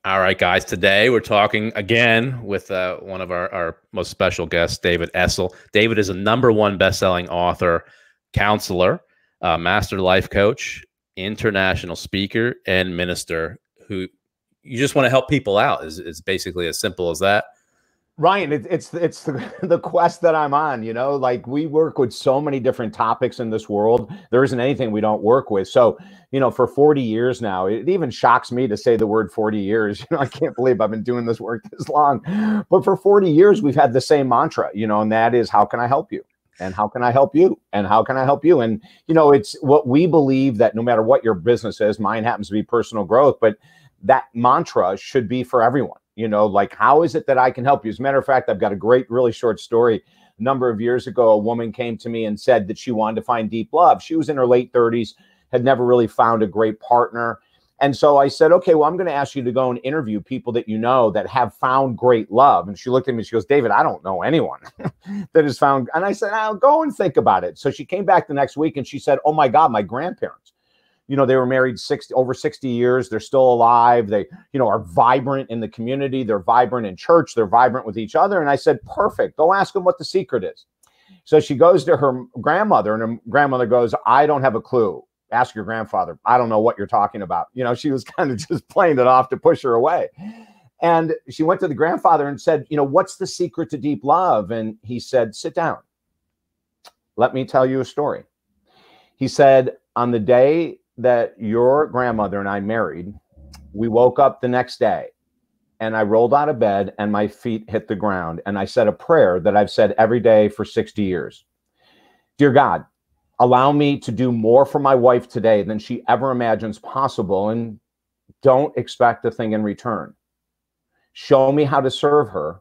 All right, guys. Today we're talking again with one of our most special guests, David Essel. David is a #1 best-selling author, counselor, master life coach, international speaker, and minister who you just want to help people out. Is basically as simple as that. Ryan, it's the quest that I'm on, like we work with so many different topics in this world. There isn't anything we don't work with. So, for 40 years now, it even shocks me to say the word 40 years. I can't believe I've been doing this work this long. But for 40 years, we've had the same mantra, and that is, how can I help you? And how can I help you? And how can I help you? And, it's what we believe that no matter what your business is, mine happens to be personal growth, but that mantra should be for everyone. Like, how is it that I can help you? As a matter of fact, I've got a great, really short story. A number of years ago, a woman came to me and said that she wanted to find deep love. She was in her late 30s, had never really found a great partner. And so I said, okay, well, I'm going to ask you to go and interview people that that have found great love. And she looked at me, she goes, David, I don't know anyone that has found. And I said, I'll go and think about it. So she came back the next week and she said, oh my God, my grandparents. They were married over 60 years. They're still alive. They, are vibrant in the community. They're vibrant in church. They're vibrant with each other. And I said, perfect. Go ask them what the secret is. So she goes to her grandmother and her grandmother goes, I don't have a clue. Ask your grandfather. I don't know what you're talking about. She was kind of just playing it off to push her away. And she went to the grandfather and said, what's the secret to deep love? And he said, sit down. Let me tell you a story. He said, on the day that your grandmother and I married, we woke up the next day and I rolled out of bed and my feet hit the ground. And I said a prayer that I've said every day for 60 years. Dear God, allow me to do more for my wife today than she ever imagines possible. And don't expect a thing in return. Show me how to serve her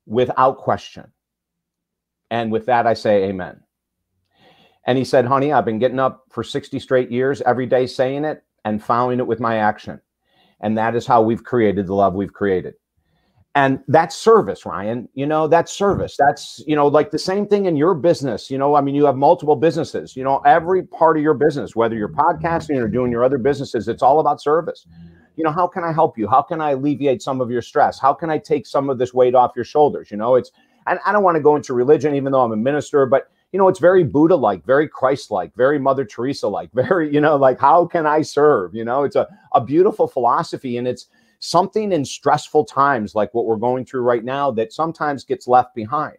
without question. And with that, I say amen. And he said, honey, I've been getting up for 60 straight years, every day saying it and following it with my action. And that is how we've created the love we've created. And that's service, Ryan. That's service. That's, like the same thing in your business. You have multiple businesses, every part of your business, whether you're podcasting or doing your other businesses, it's all about service. How can I help you? How can I alleviate some of your stress? How can I take some of this weight off your shoulders? I don't want to go into religion, even though I'm a minister, but it's very Buddha-like, very Christ-like, very Mother Teresa-like, very, like, how can I serve? It's a beautiful philosophy. And it's something in stressful times like what we're going through right now that sometimes gets left behind.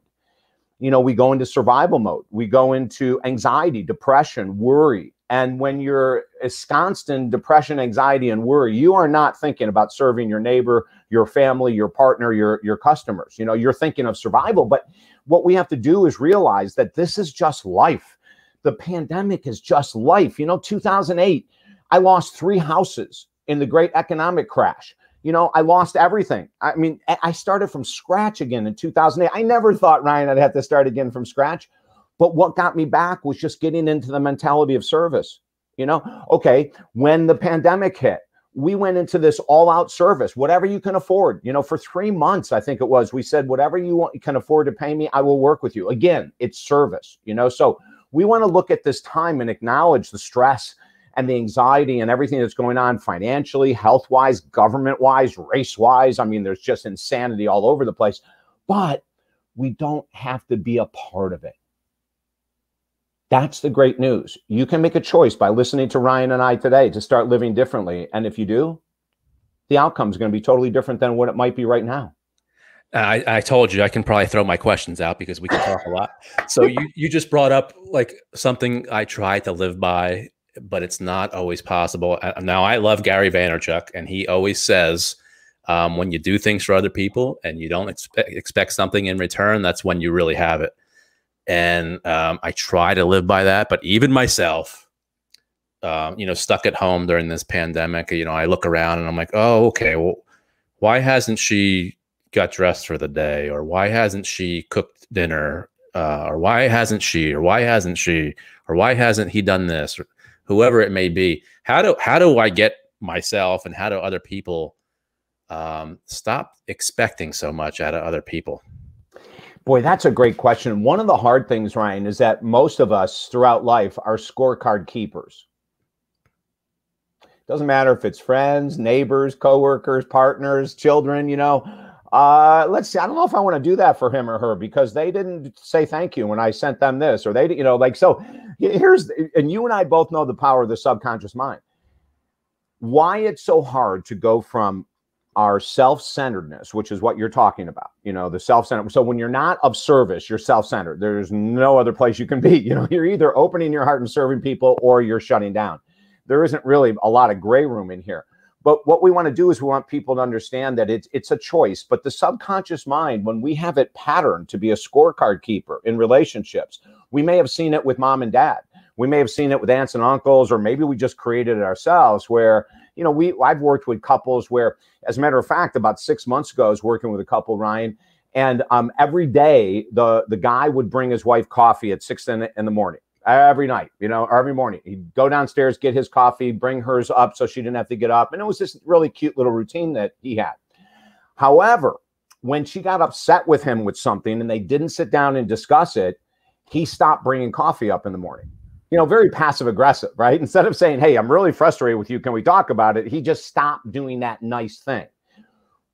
We go into survival mode. We go into anxiety, depression, worry. And when you're ensconced in depression, anxiety, and worry, you are not thinking about serving your neighbor, your family, your partner, your customers. You're thinking of survival. But what we have to do is realize that this is just life. The pandemic is just life. 2008, I lost 3 houses in the great economic crash. I lost everything. I mean, I started from scratch again in 2008. I never thought, Ryan, I'd have to start again from scratch. But what got me back was just getting into the mentality of service. Okay, when the pandemic hit, we went into this all-out service, whatever you can afford. For 3 months, I think it was, we said, whatever you can afford to pay me, I will work with you. Again, it's service, So we want to look at this time and acknowledge the stress and the anxiety and everything that's going on financially, health-wise, government-wise, race-wise. I mean, there's just insanity all over the place. But we don't have to be a part of it. That's the great news. You can make a choice by listening to Ryan and I today to start living differently. And if you do, the outcome is going to be totally different than what it might be right now. I told you I can probably throw my questions out because we can talk a lot. So you just brought up like something I try to live by, but it's not always possible. Now, I love Gary Vaynerchuk, and he always says, when you do things for other people and you don't expect something in return, that's when you really have it. And I try to live by that. But even myself, stuck at home during this pandemic, I look around and I'm like, oh, okay, well, why hasn't she got dressed for the day? Or why hasn't she cooked dinner? Or why hasn't she? Or why hasn't she? Or why hasn't he done this? Or whoever it may be. How do I get myself and how do other people stop expecting so much out of other people? Boy, that's a great question. One of the hard things, Ryan, is that most of us throughout life are scorecard keepers. Doesn't matter if it's friends, neighbors, coworkers, partners, children, let's see. I don't know if I want to do that for him or her because they didn't say thank you when I sent them this, or they, so and you and I both know the power of the subconscious mind. Why it's so hard to go from our self-centeredness, which is what you're talking about, the self-centered. So when you're not of service, you're self-centered. There's no other place you can be. You're either opening your heart and serving people or you're shutting down. There isn't really a lot of gray room in here. But what we want to do is we want people to understand that it's a choice. But the subconscious mind, when we have it patterned to be a scorecard keeper in relationships, we may have seen it with mom and dad. We may have seen it with aunts and uncles, or maybe we just created it ourselves where, I've worked with couples where, as a matter of fact, about 6 months ago, I was working with a couple, Ryan, and every day the guy would bring his wife coffee at 6 in the morning. Every night, every morning, he'd go downstairs, get his coffee, bring hers up so she didn't have to get up. And it was this really cute little routine that he had. However, when she got upset with him with something and they didn't sit down and discuss it, he stopped bringing coffee up in the morning. Very passive aggressive, right? Instead of saying, hey, I'm really frustrated with you, can we talk about it? He just stopped doing that nice thing.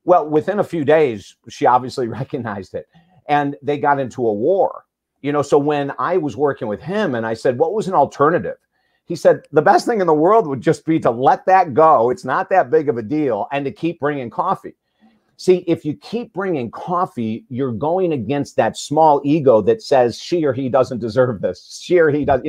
Well, within a few days, she obviously recognized it and they got into a war. So when I was working with him and I said, what was an alternative? He said, the best thing in the world would just be to let that go. It's not that big of a deal, and to keep bringing coffee. See, if you keep bringing coffee, you're going against that small ego that says she or he doesn't deserve this. She or he does,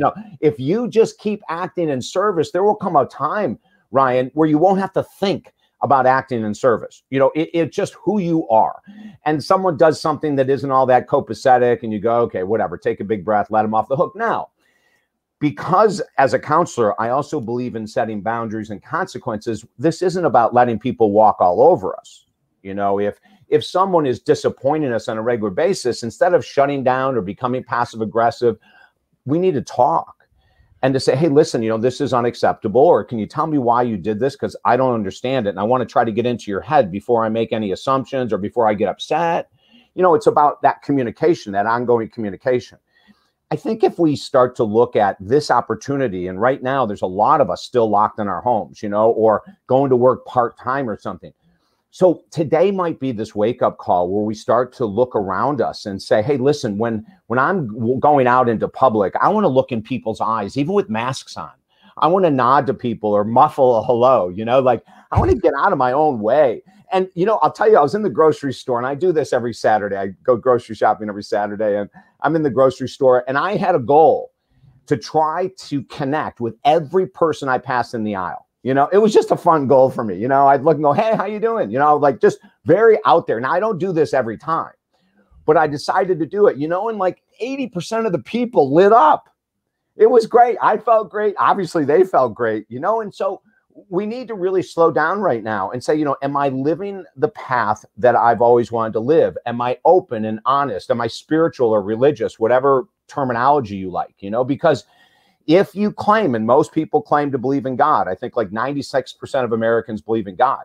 if you just keep acting in service, there will come a time, Ryan, where you won't have to think about acting in service. It's just who you are. And someone does something that isn't all that copacetic and you go, okay, whatever, take a big breath, let them off the hook. Now, because as a counselor, I also believe in setting boundaries and consequences. This isn't about letting people walk all over us. If someone is disappointing us on a regular basis, instead of shutting down or becoming passive aggressive, we need to talk. And to say, hey, listen, this is unacceptable. Or can you tell me why you did this? Because I don't understand it. And I want to try to get into your head before I make any assumptions or before I get upset. It's about that communication, that ongoing communication. I think if we start to look at this opportunity, and right now there's a lot of us still locked in our homes, or going to work part-time or something. So today might be this wake-up call where we start to look around us and say, hey, listen, when I'm going out into public, I want to look in people's eyes, even with masks on. I want to nod to people or muffle a hello, I want to get out of my own way. And, I'll tell you, I was in the grocery store, and I do this every Saturday. I go grocery shopping every Saturday, and I'm in the grocery store, and I had a goal to try to connect with every person I passed in the aisle. It was just a fun goal for me. I'd look and go, hey, how you doing? Just very out there. Now, I don't do this every time, but I decided to do it, and like 80% of the people lit up. It was great. I felt great. Obviously, they felt great, and so we need to really slow down right now and say, am I living the path that I've always wanted to live? Am I open and honest? Am I spiritual or religious, whatever terminology you like, because if you claim, and most people claim to believe in God, I think like 96% of Americans believe in God.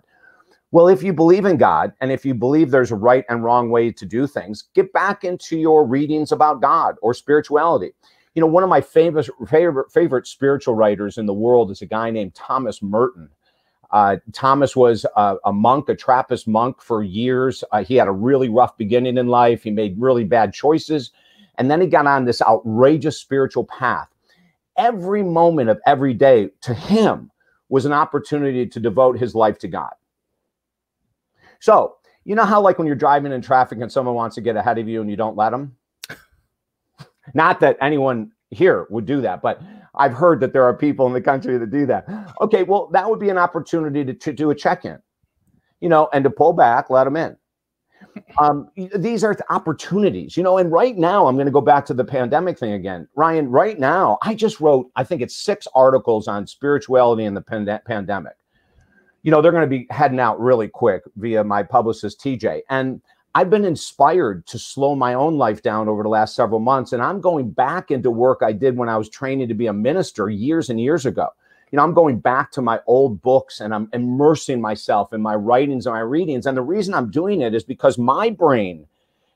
Well, if you believe in God, and if you believe there's a right and wrong way to do things, get back into your readings about God or spirituality. One of my favorite spiritual writers in the world is a guy named Thomas Merton. Thomas was a monk, a Trappist monk for years. He had a really rough beginning in life. He made really bad choices. And then he got on this outrageous spiritual path. Every moment of every day to him was an opportunity to devote his life to God. So, how like when you're driving in traffic and someone wants to get ahead of you and you don't let them? Not that anyone here would do that, but I've heard that there are people in the country that do that. Okay, well, that would be an opportunity to do a check-in, and to pull back, let them in. These are opportunities, and right now I'm going to go back to the pandemic thing again. Ryan, right now, I just wrote, I think it's 6 articles on spirituality in the pandemic. They're going to be heading out really quick via my publicist, TJ. And I've been inspired to slow my own life down over the last several months. And I'm going back into work I did when I was training to be a minister years and years ago. I'm going back to my old books and I'm immersing myself in my writings and my readings. And the reason I'm doing it is because my brain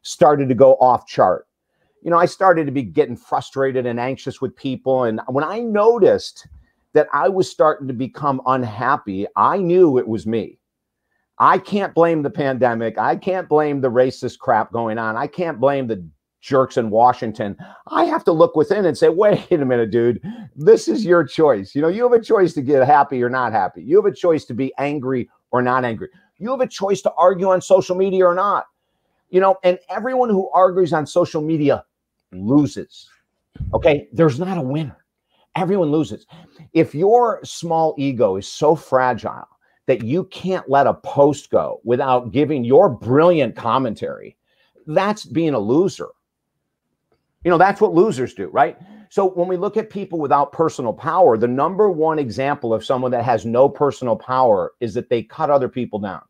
started to go off chart. I started to be getting frustrated and anxious with people. And when I noticed that I was starting to become unhappy, I knew it was me. I can't blame the pandemic. I can't blame the racist crap going on. I can't blame the jerks in Washington. I have to look within and say, wait a minute, dude, this is your choice. You know, you have a choice to get happy or not happy. You have a choice to be angry or not angry. You have a choice to argue on social media or not. You know, and everyone who argues on social media loses. Okay, there's not a winner. Everyone loses. If your small ego is so fragile that you can't let a post go without giving your brilliant commentary, that's being a loser. You know, that's what losers do, right? So when we look at people without personal power, the number one example of someone that has no personal power is that they cut other people down.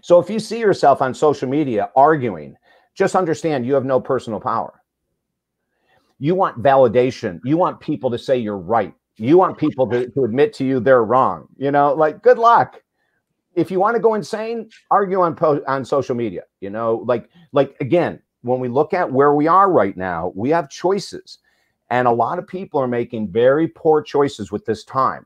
So if you see yourself on social media arguing, just understand you have no personal power. You want validation. You want people to say you're right. You want people to admit to you they're wrong. You know, like, good luck. If you want to go insane, argue on social media. You know, like again, when we look at where we are right now, we have choices. And a lot of people are making very poor choices with this time.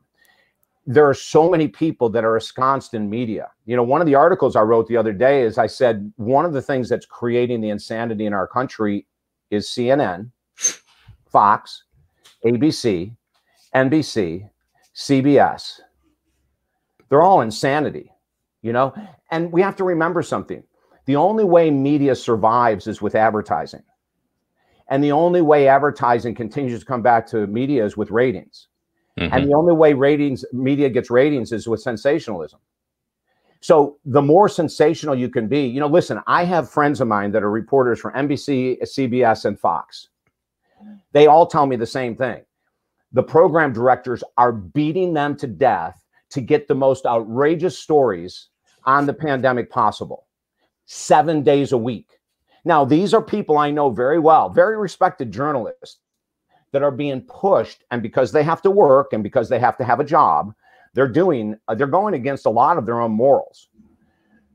There are so many people that are ensconced in media. You know, one of the articles I wrote the other day is I said, one of the things that's creating the insanity in our country is CNN, Fox, ABC, NBC, CBS. They're all insanity, you know? And we have to remember something. The only way media survives is with advertising. And the only way advertising continues to come back to media is with ratings. Mm-hmm. And the only way media gets ratings is with sensationalism. So the more sensational you can be, you know, listen, I have friends of mine that are reporters for NBC, CBS, and Fox. They all tell me the same thing. The program directors are beating them to death to get the most outrageous stories on the pandemic possible, 7 days a week. Now, these are people I know very well, very respected journalists that are being pushed, and because they have to work and because they have to have a job, they're going against a lot of their own morals.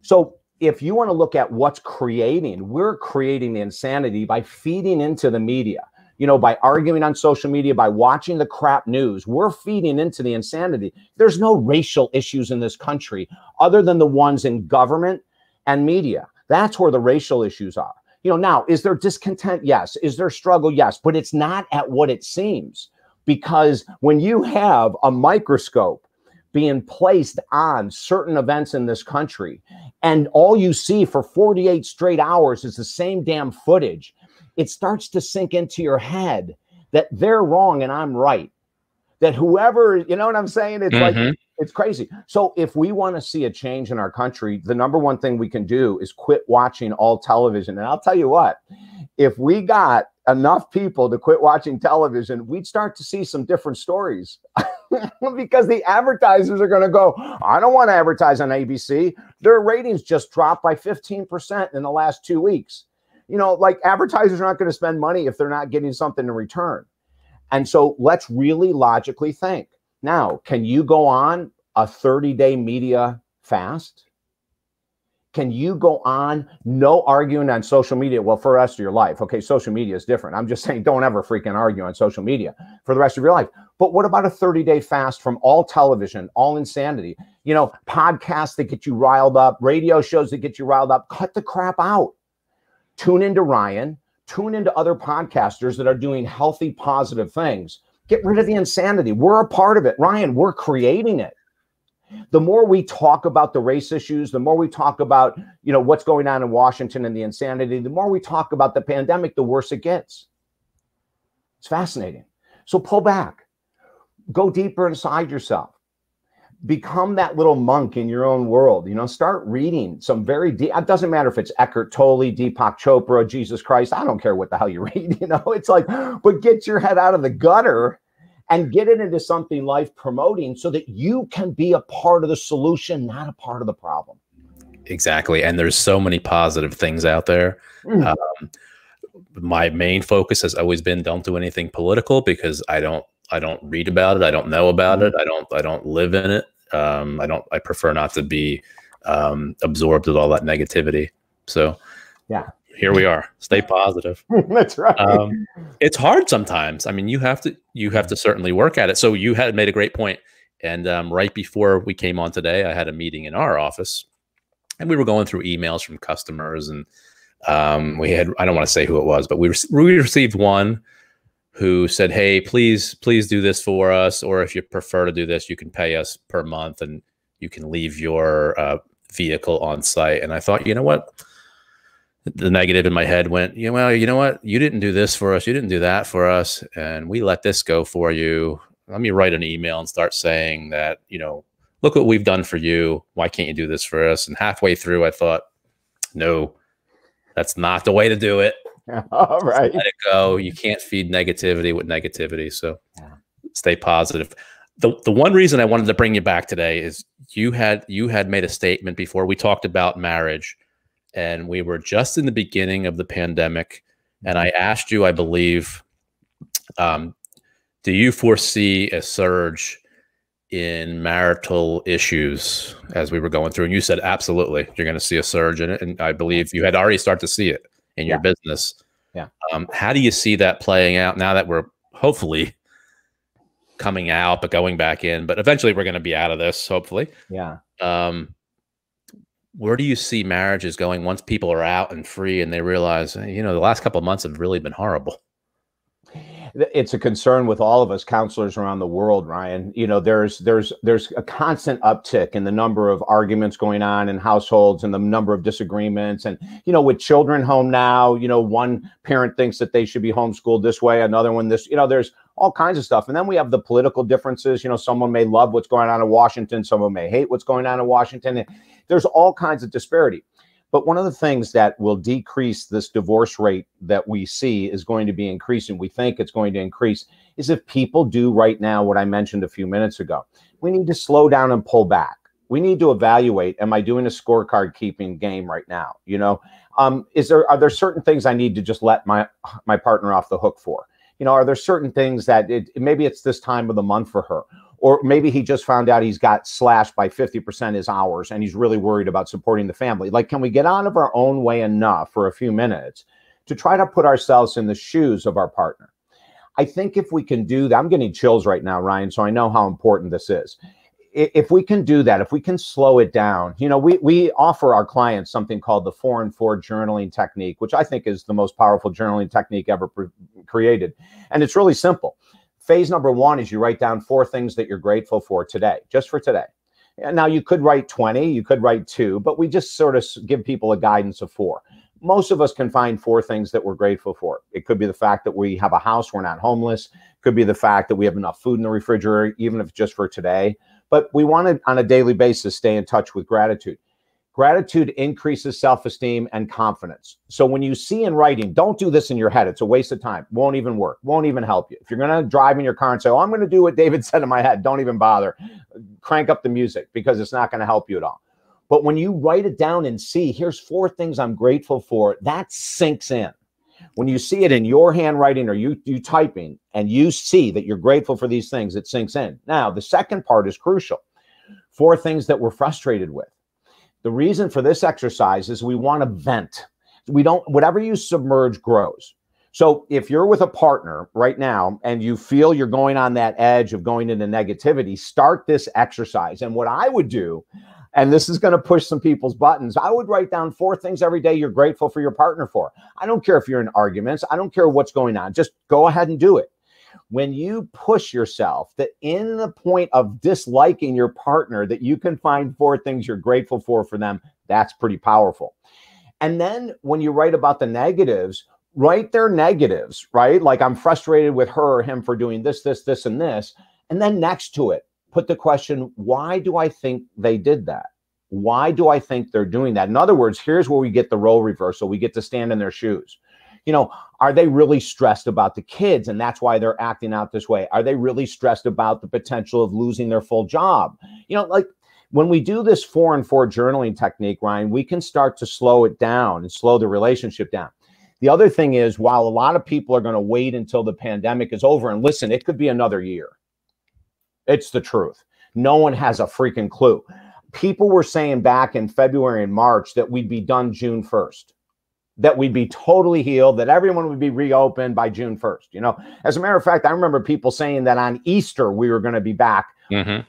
So if you want to look at what's we're creating the insanity by feeding into the media, you know, by arguing on social media, by watching the crap news. We're feeding into the insanity. There's no racial issues in this country other than the ones in government and media. That's where the racial issues are. You know, now, is there discontent? Yes. Is there struggle? Yes. But it's not at what it seems, because when you have a microscope being placed on certain events in this country, and all you see for 48 straight hours is the same damn footage, it starts to sink into your head that they're wrong and I'm right. That whoever, you know what I'm saying? It's like, it's crazy. So if we want to see a change in our country, the number one thing we can do is quit watching all television. And I'll tell you what, if we got enough people to quit watching television, we'd start to see some different stories. Because the advertisers are going to go, I don't want to advertise on ABC. Their ratings just dropped by 15% in the last 2 weeks. You know, like, advertisers are not going to spend money if they're not getting something in return. And so let's really logically think. Now, can you go on a 30-day media fast? Can you go on no arguing on social media? Well, for the rest of your life. Okay, social media is different. I'm just saying, don't ever freaking argue on social media for the rest of your life. But what about a 30-day fast from all television, all insanity? You know, podcasts that get you riled up, radio shows that get you riled up. Cut the crap out. Tune into Ryan, tune into other podcasters that are doing healthy, positive things. Get rid of the insanity. We're a part of it. Ryan, we're creating it. The more we talk about the race issues, the more we talk about, you know, what's going on in Washington and the insanity, the more we talk about the pandemic, the worse it gets. It's fascinating. So pull back. Go deeper inside yourself. Become that little monk in your own world. You know, start reading some very deep. It doesn't matter if it's Eckhart Tolle, Deepak Chopra, Jesus Christ. I don't care what the hell you read. You know, it's like, but get your head out of the gutter and get it into something life promoting so that you can be a part of the solution, not a part of the problem. Exactly. And there's so many positive things out there. My main focus has always been, don't do anything political, because I don't read about it. I don't know about it. I don't live in it. I prefer not to be absorbed with all that negativity. So yeah. here we are. Stay positive. That's right. It's hard sometimes. I mean, you have to certainly work at it. So you had made a great point. And right before we came on today, I had a meeting in our office, and we were going through emails from customers, and we had, I don't want to say who it was, but we received one who said, hey, please do this for us. Or if you prefer to do this, you can pay us per month and you can leave your vehicle on site. And I thought, you know what? The negative in my head went, well, you know what? You didn't do this for us. You didn't do that for us. And we let this go for you. Let me write an email and start saying that, look what we've done for you. Why can't you do this for us? And halfway through, I thought, no, that's not the way to do it. All right. Let it go. You can't feed negativity with negativity. So stay positive. The one reason I wanted to bring you back today is you had made a statement before. We talked about marriage, and we were just in the beginning of the pandemic. And I asked you, I believe, do you foresee a surge in marital issues as we were going through? And you said, absolutely, you're going to see a surge in it. And I believe you had already started to see it in your business. Yeah. How do you see that playing out now that we're hopefully coming out, but going back in, but eventually we're going to be out of this, hopefully. Yeah. Where do you see marriages going once people are out and free and they realize, the last couple of months have really been horrible? It's a concern with all of us counselors around the world, Ryan. There's a constant uptick in the number of arguments going on in households and the number of disagreements. And, with children home now, one parent thinks that they should be homeschooled this way, another one this, there's all kinds of stuff. And then we have the political differences. Someone may love what's going on in Washington. Someone may hate what's going on in Washington. There's all kinds of disparity. But one of the things that will decrease this divorce rate that we see is going to be increasing. We think it's going to increase is if people do right now what I mentioned a few minutes ago. We need to slow down and pull back. We need to evaluate, am I doing a scorecard keeping game right now? Are there certain things I need to just let my partner off the hook for? Are there certain things that maybe it's this time of the month for her? Or maybe he just found out he's got slashed by 50% his hours and he's really worried about supporting the family. Like, can we get out of our own way enough for a few minutes to try to put ourselves in the shoes of our partner? I think if we can do that, I'm getting chills right now, Ryan, so I know how important this is. If we can do that, if we can slow it down, we offer our clients something called the 4-in-4 journaling technique, which I think is the most powerful journaling technique ever created. And it's really simple. Phase number 1 is you write down 4 things that you're grateful for today, just for today. And now you could write 20, you could write 2, but we just sort of give people a guidance of 4. Most of us can find 4 things that we're grateful for. It could be the fact that we have a house, we're not homeless. It could be the fact that we have enough food in the refrigerator, even if it's just for today. But we want to, on a daily basis, stay in touch with gratitude. Gratitude increases self-esteem and confidence. So when you see in writing, don't do this in your head. It's a waste of time. Won't even work. Won't even help you. If you're going to drive in your car and say, oh, I'm going to do what David said in my head, don't even bother. Crank up the music because it's not going to help you at all. But when you write it down and see, here's 4 things I'm grateful for, that sinks in. When you see it in your handwriting or you typing and you see that you're grateful for these things, it sinks in. Now, the second part is crucial. 4 things that we're frustrated with. The reason for this exercise is we want to vent. Whatever you submerge grows. So if you're with a partner right now and you feel you're going on that edge of going into negativity, start this exercise. And what I would do, and this is going to push some people's buttons, I would write down 4 things every day you're grateful for your partner for. I don't care if you're in arguments. I don't care what's going on. Just go ahead and do it. When you push yourself that in the point of disliking your partner, that you can find 4 things you're grateful for them, that's pretty powerful. And then when you write about the negatives, write their negatives, right? Like, I'm frustrated with her or him for doing this, this, this, and this. And then next to it, put the question, why do I think they did that? Why do I think they're doing that? In other words, here's where we get the role reversal. We get to stand in their shoes. Are they really stressed about the kids and that's why they're acting out this way? Are they really stressed about the potential of losing their full job? Like, when we do this 4-in-4 journaling technique, Ryan, we can start to slow it down and slow the relationship down. The other thing is, while a lot of people are going to wait until the pandemic is over, and listen, it could be another year. It's the truth. No one has a freaking clue. People were saying back in February and March that we'd be done June 1st. that we'd be totally healed, that everyone would be reopened by June 1st. You know, as a matter of fact, I remember people saying that on Easter, we were going to be back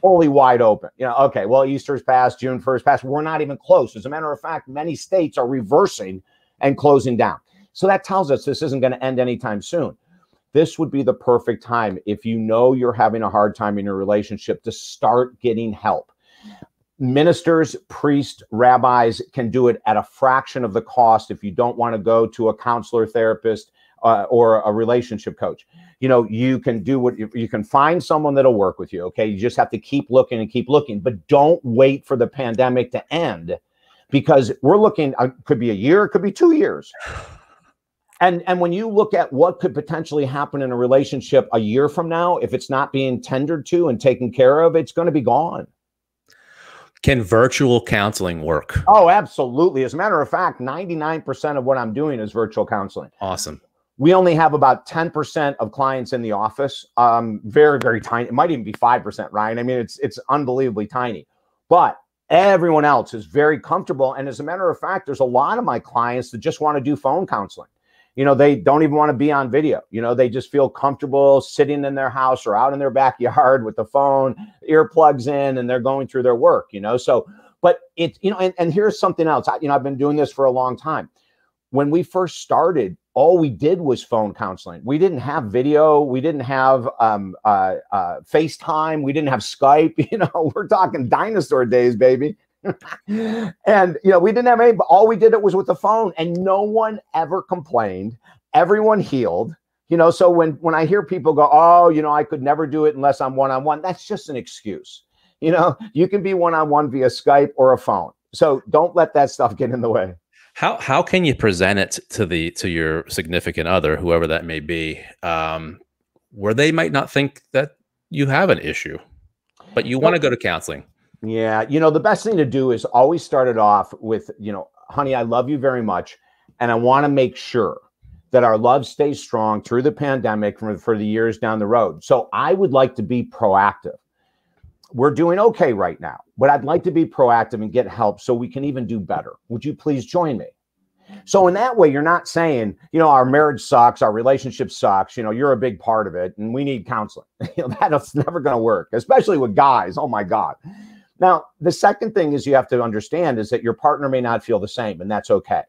fully wide open. You know, okay, well, Easter's passed, June 1st passed. We're not even close. As a matter of fact, many states are reversing and closing down. So that tells us this isn't going to end anytime soon. This would be the perfect time, if you know you're having a hard time in your relationship, to start getting help. Ministers, priests, rabbis can do it at a fraction of the cost if you don't want to go to a counselor, therapist, or a relationship coach. You know, you can do what you can find someone that'll work with you. Okay. You just have to keep looking and keep looking, but don't wait for the pandemic to end, because we're looking, could be a year, it could be 2 years. And when you look at what could potentially happen in a relationship a year from now, if it's not being tendered to and taken care of, it's going to be gone. Can virtual counseling work? Oh, absolutely. As a matter of fact, 99% of what I'm doing is virtual counseling. Awesome. We only have about 10% of clients in the office. Very, very tiny. It might even be 5%, Ryan. I mean, it's unbelievably tiny. But everyone else is very comfortable. And as a matter of fact, there's a lot of my clients that just want to do phone counseling. You know, they don't even want to be on video. You know, they just feel comfortable sitting in their house or out in their backyard with the phone, earplugs in, and they're going through their work, you know. So, but it's, you know, and here's something else. I've been doing this for a long time. When we first started, all we did was phone counseling. We didn't have video. We didn't have FaceTime. We didn't have Skype. You know, we're talking dinosaur days, baby. And, you know, we didn't have any, but all we did it was with the phone, and no one ever complained. Everyone healed, you know. So when I hear people go, oh, you know, I could never do it unless I'm one-on-one, that's just an excuse. You know, you can be one-on-one via Skype or a phone. So don't let that stuff get in the way. How can you present it to your significant other, whoever that may be, where they might not think that you have an issue, but you want to go to counseling? Yeah. You know, the best thing to do is always start it off with, you know, honey, I love you very much, and I want to make sure that our love stays strong through the pandemic for the years down the road. So I would like to be proactive. We're doing okay right now, but I'd like to be proactive and get help so we can even do better. Would you please join me? So in that way, you're not saying, you know, our marriage sucks, our relationship sucks, you know, you're a big part of it and we need counseling. You know, that's never going to work, especially with guys. Oh my God. Now, the second thing is you have to understand is that your partner may not feel the same, and that's okay.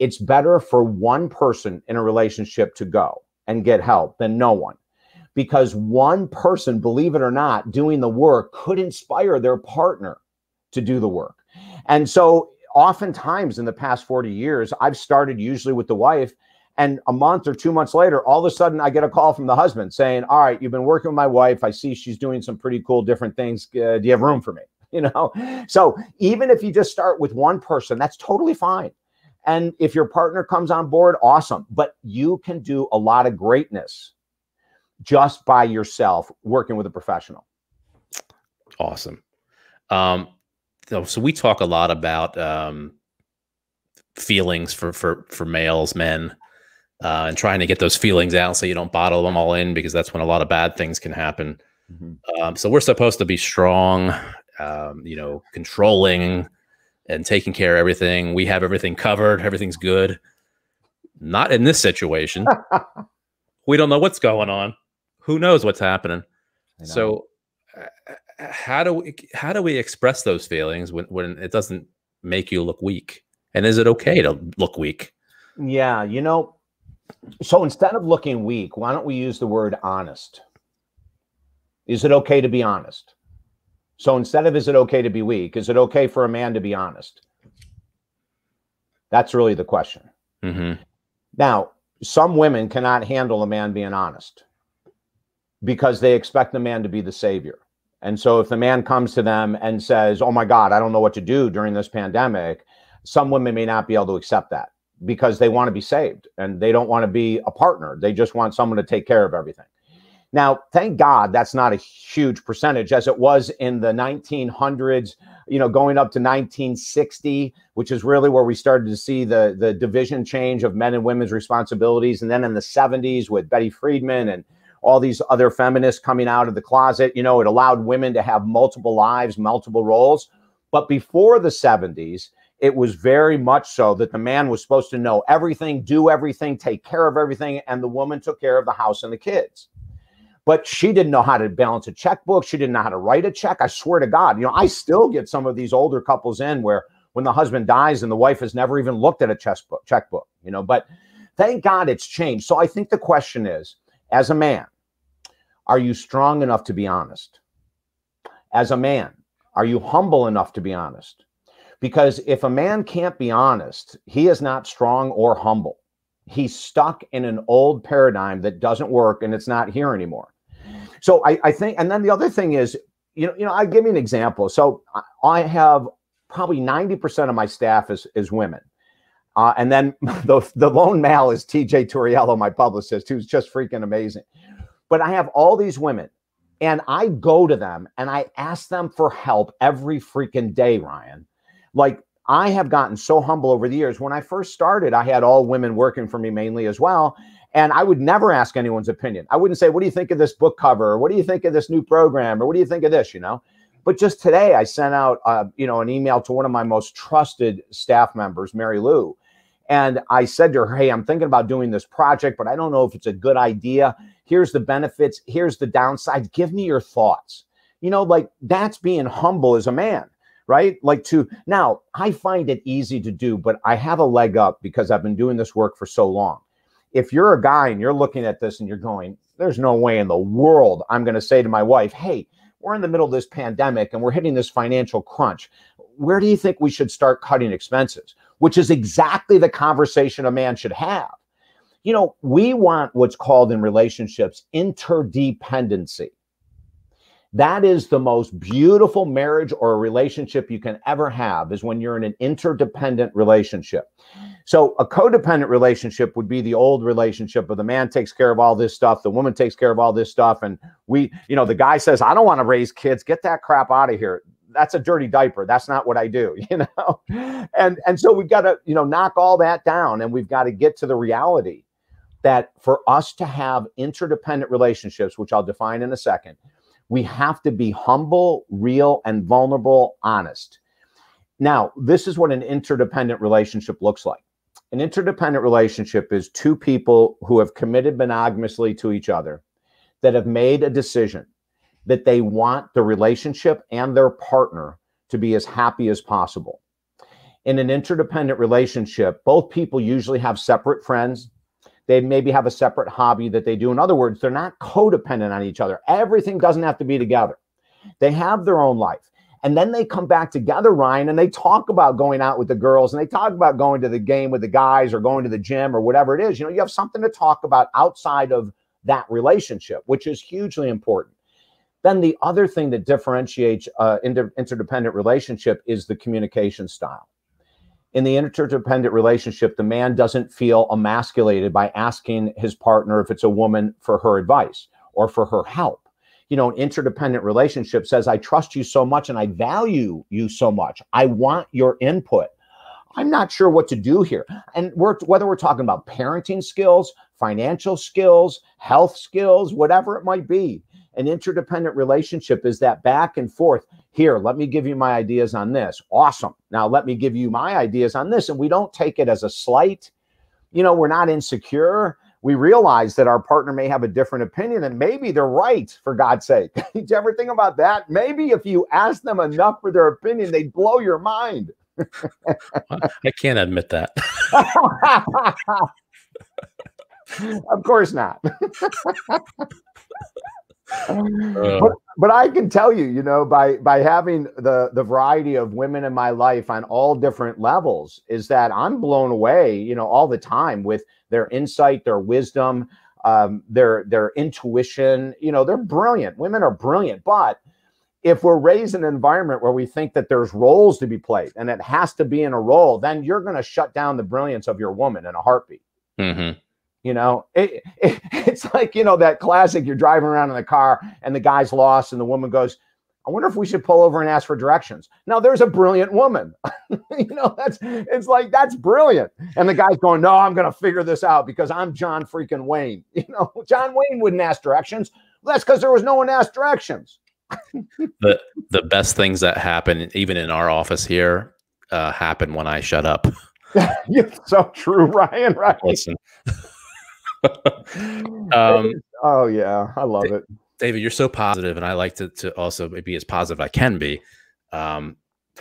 It's better for one person in a relationship to go and get help than no one, because one person, believe it or not, doing the work could inspire their partner to do the work. And so oftentimes in the past 40 years, I've started usually with the wife, and a month or 2 months later, all of a sudden I get a call from the husband saying, all right, you've been working with my wife. I see she's doing some pretty cool different things. Do you have room for me? You know, so even if you just start with one person, that's totally fine. And if your partner comes on board, awesome. But you can do a lot of greatness just by yourself working with a professional. Awesome. So we talk a lot about feelings for males, men, and trying to get those feelings out so you don't bottle them all in, because that's when a lot of bad things can happen. So we're supposed to be strong, you know, controlling and taking care of everything. We have everything covered. Everything's good. Not in this situation. We don't know what's going on. Who knows what's happening? So how do we express those feelings when it doesn't make you look weak? And is it okay to look weak? Yeah, you know, so instead of looking weak, why don't we use the word honest? Is it okay to be honest? So instead of, is it okay to be weak? Is it okay for a man to be honest? That's really the question. Now, some women cannot handle a man being honest because they expect the man to be the savior. And so if the man comes to them and says, oh my God, I don't know what to do during this pandemic, some women may not be able to accept that because they want to be saved and they don't want to be a partner. They just want someone to take care of everything. Now, thank God that's not a huge percentage as it was in the 1900s, you know, going up to 1960, which is really where we started to see the division change of men and women's responsibilities. And then in the 70s with Betty Friedman and all these other feminists coming out of the closet, you know, it allowed women to have multiple lives, multiple roles. But before the 70s, it was very much so that the man was supposed to know everything, do everything, take care of everything, and the woman took care of the house and the kids. But she didn't know how to balance a checkbook. She didn't know how to write a check. I swear to God, I still get some of these older couples in where when the husband dies and the wife has never even looked at a checkbook, but thank God it's changed. So I think the question is, as a man, are you strong enough to be honest? As a man, are you humble enough to be honest? Because if a man can't be honest, he is not strong or humble. He's stuck in an old paradigm that doesn't work, and it's not here anymore. So I think, and then the other thing is, I give you an example. So I have probably 90% of my staff is women. And then the lone male is TJ Turiello, my publicist, who's just freaking amazing. But I have all these women, and I go to them and I ask them for help every freaking day, Ryan. Like, I have gotten so humble over the years. When I first started, I had all women working for me mainly as well. And I would never ask anyone's opinion. I wouldn't say, what do you think of this book cover? Or what do you think of this new program? Or what do you think of this, But just today, I sent out, an email to one of my most trusted staff members, Mary Lou. And I said to her, hey, I'm thinking about doing this project, but I don't know if it's a good idea. Here's the benefits. Here's the downsides. Give me your thoughts. Like, that's being humble as a man, right? Now, I find it easy to do, but I have a leg up because I've been doing this work for so long. If you're a guy and you're looking at this and you're going, there's no way in the world I'm going to say to my wife, hey, we're in the middle of this pandemic and we're hitting this financial crunch. Where do you think we should start cutting expenses? Which is exactly the conversation a man should have. We want what's called in relationships interdependency. That is the most beautiful marriage or a relationship you can ever have, is when you're in an interdependent relationship. So a codependent relationship would be the old relationship of the man takes care of all this stuff, the woman takes care of all this stuff, and the guy says, I don't want to raise kids, get that crap out of here. That's a dirty diaper. That's not what I do, And so we've got to, knock all that down, and we've got to get to the reality that for us to have interdependent relationships, which I'll define in a second, we have to be humble, real, and vulnerable, honest. Now, this is what an interdependent relationship looks like. An interdependent relationship is two people who have committed monogamously to each other, that have made a decision that they want the relationship and their partner to be as happy as possible. In an interdependent relationship, both people usually have separate friends. They maybe have a separate hobby that they do. In other words, they're not codependent on each other. Everything doesn't have to be together. They have their own life. And then they come back together, Ryan, and they talk about going out with the girls, and they talk about going to the game with the guys or going to the gym or whatever it is. You have something to talk about outside of that relationship, which is hugely important. Then the other thing that differentiates interdependent relationship is the communication style. In the interdependent relationship, the man doesn't feel emasculated by asking his partner, if it's a woman, for her advice or for her help. An interdependent relationship says, I trust you so much and I value you so much. I want your input. I'm not sure what to do here. And whether we're talking about parenting skills, financial skills, health skills, whatever it might be, an interdependent relationship is that back and forth. Here, let me give you my ideas on this. Awesome. Now let me give you my ideas on this. And we don't take it as a slight. We're not insecure. We realize that our partner may have a different opinion, and maybe they're right, for God's sake. Did you ever think about that? Maybe if you ask them enough for their opinion, they'd blow your mind. I can't admit that. Of course not. But I can tell you, by having the variety of women in my life on all different levels, is that I'm blown away, all the time with their insight, their wisdom, their intuition. They're brilliant. Women are brilliant. But if we're raised in an environment where we think that there's roles to be played and it has to be in a role, then you're going to shut down the brilliance of your woman in a heartbeat. Mm-hmm. It's like, that classic, you're driving around in the car and the guy's lost and the woman goes, I wonder if we should pull over and ask for directions. Now there's a brilliant woman, that's brilliant. And the guy's going, no, I'm going to figure this out because I'm John freaking Wayne. John Wayne wouldn't ask directions. That's because there was no one to ask directions. The best things that happen, even in our office here, happen when I shut up. You're so true, Ryan. Right? Listen. Oh yeah, I love it. David, you're so positive, and I like to also be as positive I can be.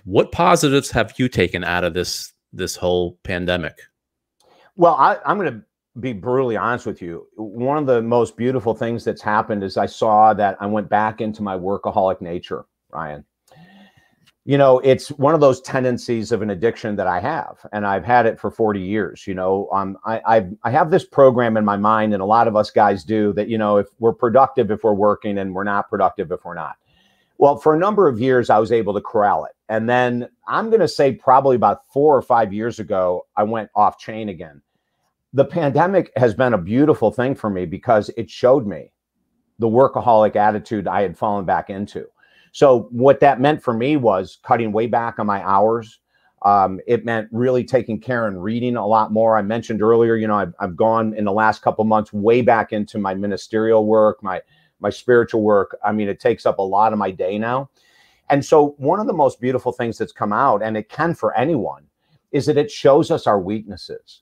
What positives have you taken out of this whole pandemic? Well, I'm going to be brutally honest with you. One of the most beautiful things that's happened is I saw that I went back into my workaholic nature, Ryan. You know, it's one of those tendencies of an addiction that I have, and I've had it for 40 years. You know, I have this program in my mind, and a lot of us guys do that. You know, if we're productive, if we're working, and we're not productive if we're not. Well, for a number of years, I was able to corral it, and then I'm going to say probably about 4 or 5 years ago, I went off chain again. The pandemic has been a beautiful thing for me because it showed me the workaholic attitude I had fallen back into. So what that meant for me was cutting way back on my hours. It meant really taking care and reading a lot more. I mentioned earlier, you know, I've gone in the last couple of months way back into my ministerial work, my spiritual work. I mean, it takes up a lot of my day now. And so one of the most beautiful things that's come out, and it can for anyone, is that it shows us our weaknesses.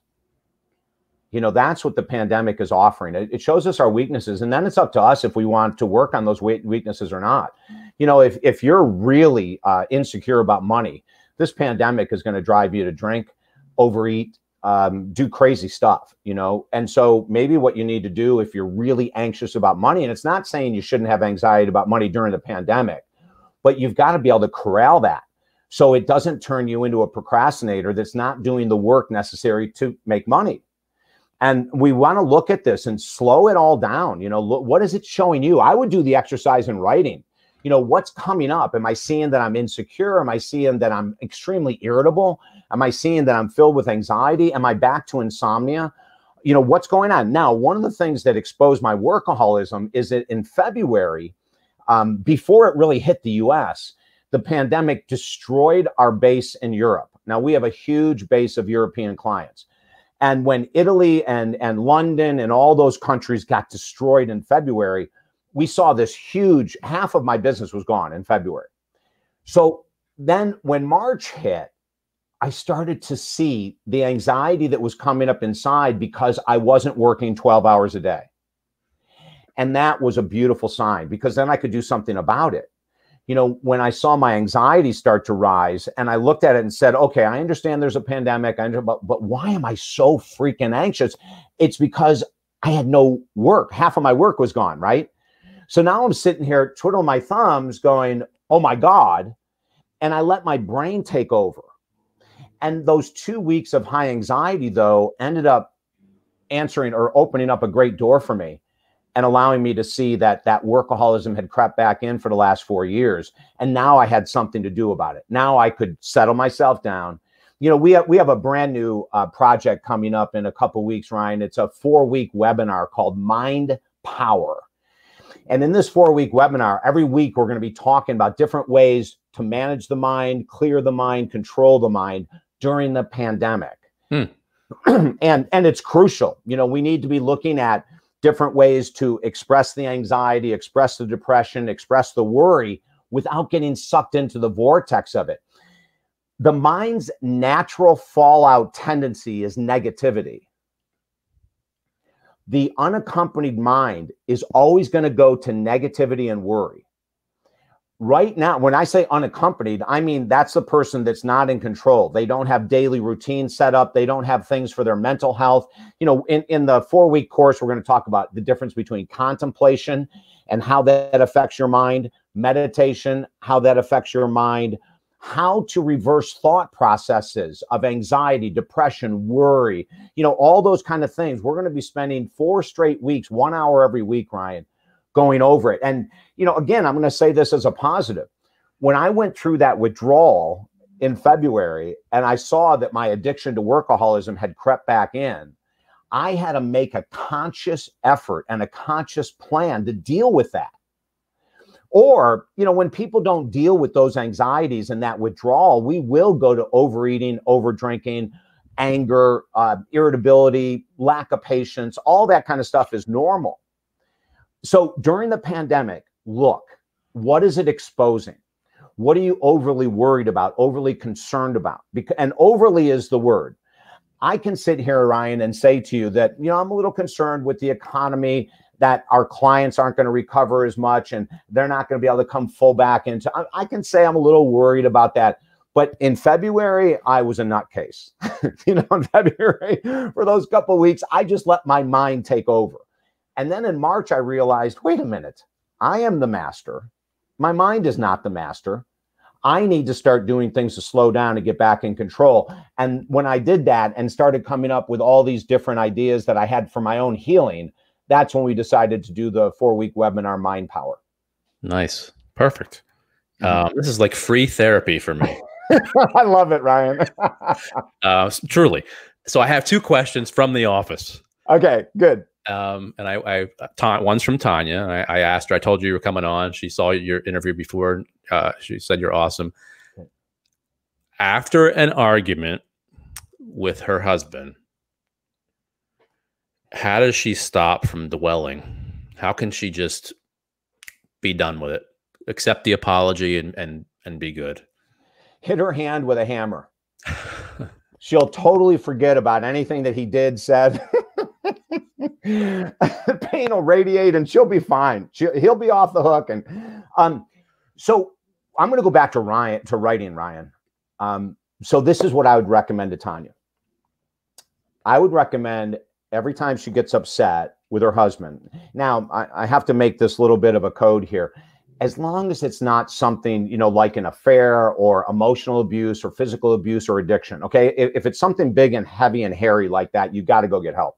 You know, that's what the pandemic is offering. It shows us our weaknesses, and then it's up to us if we want to work on those weaknesses or not. You know, if you're really insecure about money, this pandemic is going to drive you to drink, overeat, do crazy stuff, you know? And so maybe what you need to do if you're really anxious about money, and it's not saying you shouldn't have anxiety about money during the pandemic, but you've got to be able to corral that so it doesn't turn you into a procrastinator that's not doing the work necessary to make money. And we want to look at this and slow it all down. You know, look, what is it showing you? I would do the exercise in writing. You know, what's coming up? Am I seeing that I'm insecure? Am I seeing that I'm extremely irritable? Am I seeing that I'm filled with anxiety? Am I back to insomnia? You know, what's going on? Now, one of the things that exposed my workaholism is that in February, before it really hit the US, the pandemic destroyed our base in Europe. Now, we have a huge base of European clients. And when Italy and London and all those countries got destroyed in February, we saw this huge, half of my business was gone in February. So then when March hit, I started to see the anxiety that was coming up inside because I wasn't working 12 hours a day. And that was a beautiful sign because then I could do something about it. You know, when I saw my anxiety start to rise and I looked at it and said, okay, I understand there's a pandemic, but why am I so freaking anxious? It's because I had no work. Half of my work was gone, right? So now I'm sitting here twiddling my thumbs going, oh my God. And I let my brain take over. And those 2 weeks of high anxiety, though, ended up answering or opening up a great door for me and allowing me to see that workaholism had crept back in for the last 4 years. And now I had something to do about it. Now I could settle myself down. You know, we have a brand new project coming up in a couple of weeks, Ryan. It's a 4-week webinar called Mind Power. And in this 4-week webinar, every week we're going to be talking about different ways to manage the mind, clear the mind, control the mind during the pandemic. And it's crucial. You know, we need to be looking at different ways to express the anxiety, express the depression, express the worry without getting sucked into the vortex of it. The mind's natural fallout tendency is negativity. The unaccompanied mind is always going to go to negativity and worry. Right now, when I say unaccompanied, I mean that's the person that's not in control. They don't have daily routines set up. They don't have things for their mental health. You know, in the 4-week course, we're going to talk about the difference between contemplation and how that affects your mind, meditation, how that affects your mind, how to reverse thought processes of anxiety, depression, worry, you know, all those kind of things. We're going to be spending 4 straight weeks, 1 hour every week, Ryan, going over it. And, you know, again, I'm going to say this as a positive. When I went through that withdrawal in February and I saw that my addiction to workaholism had crept back in, I had to make a conscious effort and a conscious plan to deal with that. Or, you know, when people don't deal with those anxieties and that withdrawal, we will go to overeating, overdrinking, anger, irritability, lack of patience. All that kind of stuff is normal. So during the pandemic, look, what is it exposing? What are you overly worried about, overly concerned about? And overly is the word. I can sit here, Ryan, and say to you that, I'm a little concerned with the economy, that our clients aren't going to recover as much and they're not going to be able to come full back into. I can say I'm a little worried about that. But in February, I was a nutcase. In February, for those couple of weeks, I just let my mind take over. And then in March, I realized, wait a minute, I am the master. My mind is not the master. I need to start doing things to slow down and get back in control. And when I did that and started coming up with all these different ideas that I had for my own healing, that's when we decided to do the 4-week webinar, Mind Power. Nice. Perfect. This is like free therapy for me. I love it, Ryan. Truly. So I have 2 questions from the office. Okay, good. And one's from Tanya. I asked her, I told you were coming on. She saw your interview before. She said, you're awesome. After an argument with her husband, how does she stop from dwelling? How can she just be done with it? Accept the apology and be good? Hit her hand with a hammer. She'll totally forget about anything that he did, said. Pain will radiate and she'll be fine. He'll be off the hook. And so I'm going to go back to writing, Ryan. So this is what I would recommend to Tanya. I would recommend every time she gets upset with her husband. Now, I have to make this little bit of a code here. As long as it's not something, like an affair or emotional abuse or physical abuse or addiction, okay? If it's something big and heavy and hairy like that, you got to go get help.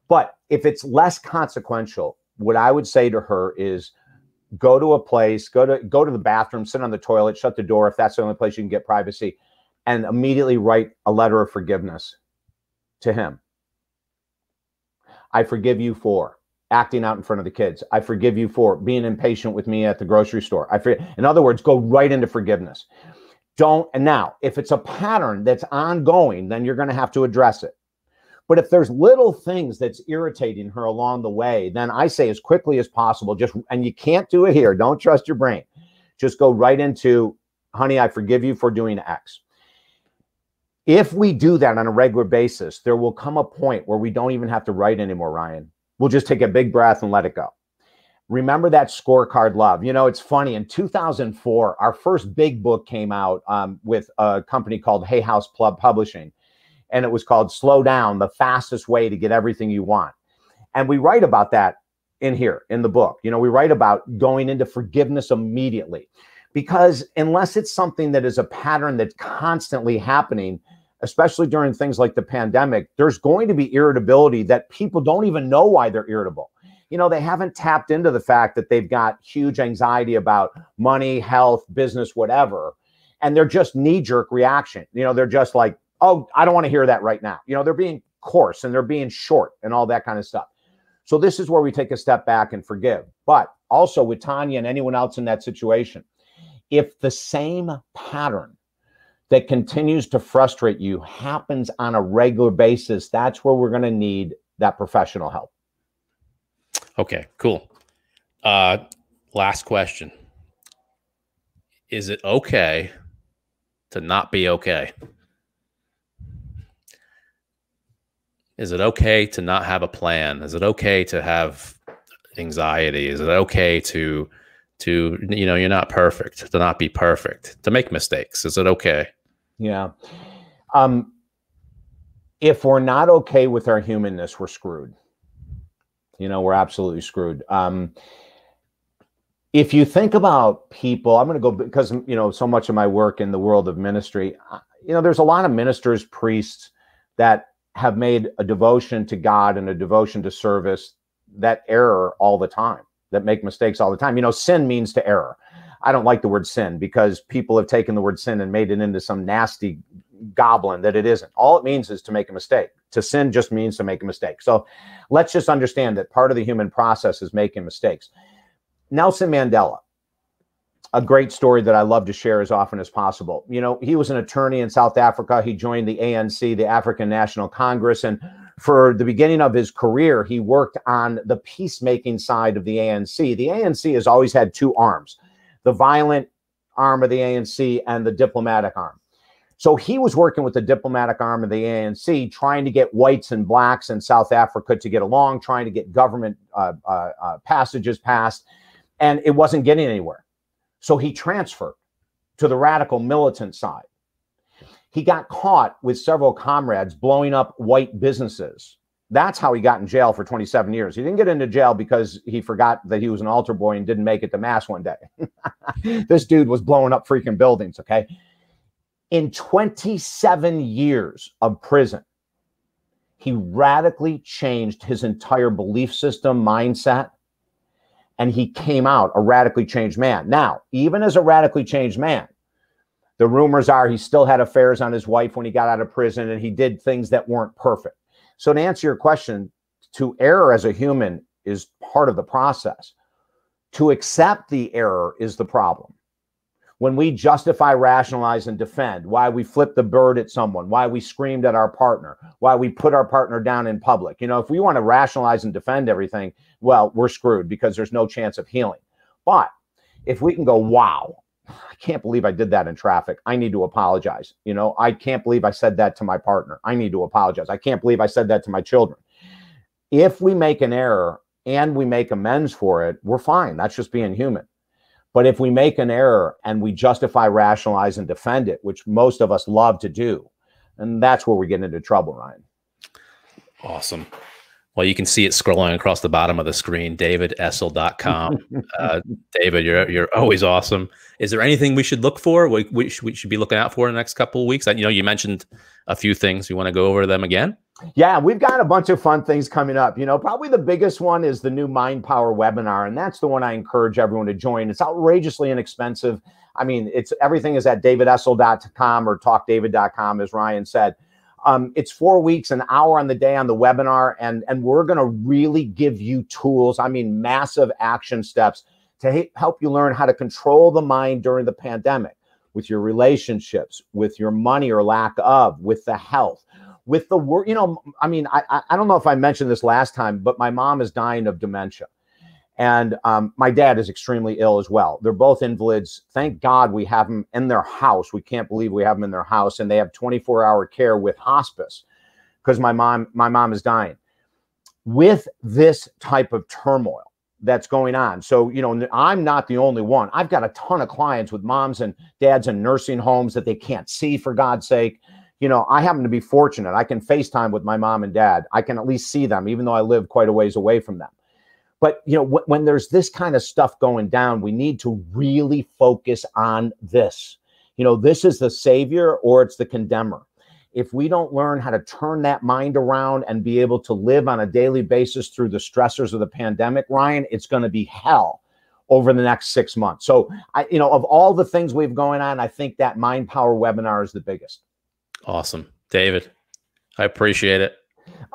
But if it's less consequential, what I would say to her is go to a place, go to the bathroom, sit on the toilet, shut the door if that's the only place you can get privacy, and immediately write a letter of forgiveness to him. I forgive you for acting out in front of the kids. I forgive you for being impatient with me at the grocery store. In other words, go right into forgiveness. And now, if it's a pattern that's ongoing, then you're going to have to address it. But if there's little things that's irritating her along the way, then I say as quickly as possible, and you can't do it here. Don't trust your brain. Just go right into, honey, I forgive you for doing X. If we do that on a regular basis, there will come a point where we don't even have to write anymore, Ryan. We'll just take a big breath and let it go. Remember that scorecard love. It's funny. In 2004, our first big book came out with a company called Hay House Publishing. And it was called Slow Down, the fastest way to get everything you want. And we write about that in here, in the book. We write about going into forgiveness immediately. Because unless it's something that is a pattern that's constantly happening, especially during things like the pandemic, there's going to be irritability that people don't even know why they're irritable. They haven't tapped into the fact that they've got huge anxiety about money, health, business, whatever. And they're just knee-jerk reaction. They're just like, oh, I don't want to hear that right now. They're being coarse and they're being short and all that kind of stuff. So this is where we take a step back and forgive. But also with Tanya and anyone else in that situation, if the same pattern that continues to frustrate you happens on a regular basis, that's where we're going to need that professional help. Okay, cool. Last question. Is it okay to not be okay? Is it okay to not have a plan? Is it okay to have anxiety? Is it okay to you're not perfect, to not be perfect, to make mistakes? Is it okay? Yeah. If we're not okay with our humanness, we're screwed. We're absolutely screwed. If you think about people, I'm going to go because, so much of my work in the world of ministry, there's a lot of ministers, priests that have made a devotion to God and a devotion to service that error all the time, that make mistakes all the time. Sin means to error. I don't like the word sin because people have taken the word sin and made it into some nasty goblin that it isn't. All it means is to make a mistake. To sin just means to make a mistake. So let's just understand that part of the human process is making mistakes. Nelson Mandela, a great story that I love to share as often as possible. He was an attorney in South Africa. He joined the ANC, the African National Congress. And for the beginning of his career, he worked on the peacemaking side of the ANC. The ANC has always had two arms, the violent arm of the ANC and the diplomatic arm. So he was working with the diplomatic arm of the ANC, trying to get whites and blacks in South Africa to get along, trying to get government passages passed, and it wasn't getting anywhere. So he transferred to the radical militant side. He got caught with several comrades blowing up white businesses. That's how he got in jail for 27 years. He didn't get into jail because he forgot that he was an altar boy and didn't make it to mass one day. This dude was blowing up freaking buildings, okay? In 27 years of prison, he radically changed his entire belief system, mindset, and he came out a radically changed man. Now, even as a radically changed man, the rumors are he still had affairs on his wife when he got out of prison, and he did things that weren't perfect. So to answer your question, to err as a human is part of the process. To accept the error is the problem. When we justify, rationalize, and defend why we flipped the bird at someone, why we screamed at our partner, why we put our partner down in public. You know, if we want to rationalize and defend everything, well, we're screwed because there's no chance of healing. But if we can go, wow, I can't believe I did that in traffic. I need to apologize. You know, I can't believe I said that to my partner. I need to apologize. I can't believe I said that to my children. If we make an error and we make amends for it, we're fine. That's just being human. But if we make an error and we justify, rationalize, and defend it, which most of us love to do, and that's where we get into trouble, Ryan. Awesome. Well, you can see it scrolling across the bottom of the screen, davidessel.com. David, you're always awesome. Is there anything we should look for? We should be looking out for in the next couple of weeks? You know, you mentioned a few things. You want to go over them again? Yeah, we've got a bunch of fun things coming up. You know, probably the biggest one is the new Mind Power webinar, and that's the one I encourage everyone to join. It's outrageously inexpensive. I mean, everything is at davidessel.com or talkdavid.com, as Ryan said. It's 4 weeks, an hour on the day on the webinar, and we're going to really give you tools. I mean, massive action steps to help you learn how to control the mind during the pandemic, with your relationships, with your money or lack of, with the health, with the work. You know, I mean, I don't know if I mentioned this last time, but my mom is dying of dementia. And my dad is extremely ill as well. They're both invalids. Thank God we have them in their house. We can't believe we have them in their house. And they have 24-hour care with hospice because my mom is dying. With this type of turmoil that's going on. So, you know, I'm not the only one. I've got a ton of clients with moms and dads in nursing homes that they can't see, for God's sake. You know, I happen to be fortunate. I can FaceTime with my mom and dad. I can at least see them, even though I live quite a ways away from them. But, you know, when there's this kind of stuff going down, we need to really focus on this. You know, this is the savior or it's the condemner. If we don't learn how to turn that mind around and be able to live on a daily basis through the stressors of the pandemic, Ryan, it's going to be hell over the next 6 months. So, you know, of all the things we've going on, I think that Mind Power webinar is the biggest. Awesome. David, I appreciate it.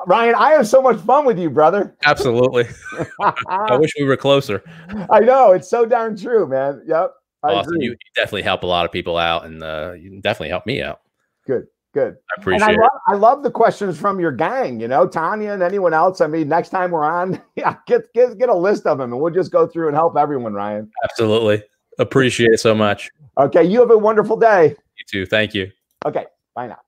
Ryan, I have so much fun with you, brother. Absolutely. I wish we were closer. I know. It's so darn true, man. Yep. Awesome. You definitely help a lot of people out, and you can definitely help me out. Good. Good. I appreciate it. I love the questions from your gang, you know, Tanya and anyone else. I mean, next time we're on, yeah, get a list of them and we'll just go through and help everyone, Ryan. Absolutely. Appreciate it so much. Okay. You have a wonderful day. You too. Thank you. Okay. Bye now.